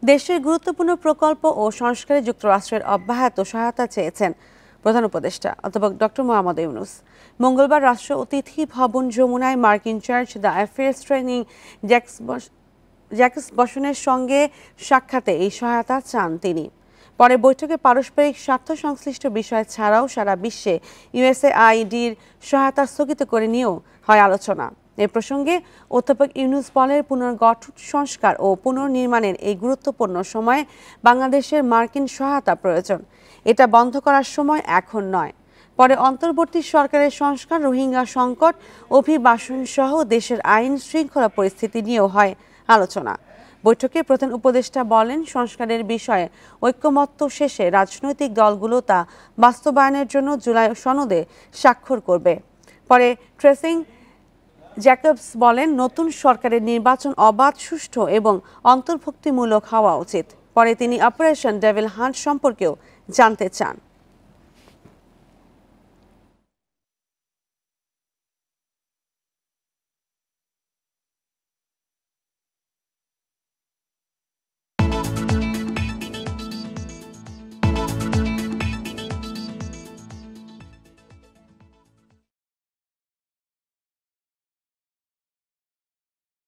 দেশের গুরুত্বপূর্ণ প্রকল্প ও সংস্কারে যুক্তরাষ্ট্রের অব্যাহত সহায়তা চেয়েছেন প্রধান উপদেষ্টা অধ্যাপক ডক্টর মোহাম্মদ ইউনূস। মঙ্গলবার রাষ্ট্র অতিথি ভবন যমুনায় মার্কিন চার্চ দ্য অ্যাফেয়ার্স ট্রেনিং জ্যাকস বসনের সঙ্গে সাক্ষাতে এই সহায়তা চান তিনি। পরে বৈঠকে পারস্পরিক স্বার্থ সংশ্লিষ্ট বিষয় ছাড়াও সারা বিশ্বে ইউএসএআইডির সহায়তা স্থগিত করে নিয়েও হয় আলোচনা। এ প্রসঙ্গে অধ্যাপক ইউনূস বলেন, পুনর্গঠন সংস্কার ও পুনর্নির্মাণের এই গুরুত্বপূর্ণ সময়ে বাংলাদেশের মার্কিন সহায়তা প্রয়োজন। এটা বন্ধ করার সময় এখন নয়। পরে অন্তর্বর্তী সরকারের সংস্কার, রোহিঙ্গা সংকট, অভিবাসন সহ দেশের আইন শৃঙ্খলা পরিস্থিতি নিয়েও হয় আলোচনা। বৈঠকে প্রধান উপদেষ্টা বলেন, সংস্কারের বিষয়ে ঐকমত্য শেষে রাজনৈতিক দলগুলো তা বাস্তবায়নের জন্য জুলাই সনদে স্বাক্ষর করবে। পরে ট্রেসিং জ্যাকবস বলেন, নতুন সরকারের নির্বাচন অবাধ, সুষ্ঠু এবং অন্তর্ভুক্তিমূলক হওয়া উচিত। পরে তিনি অপারেশন ডেভিল হান্ট সম্পর্কেও জানতে চান।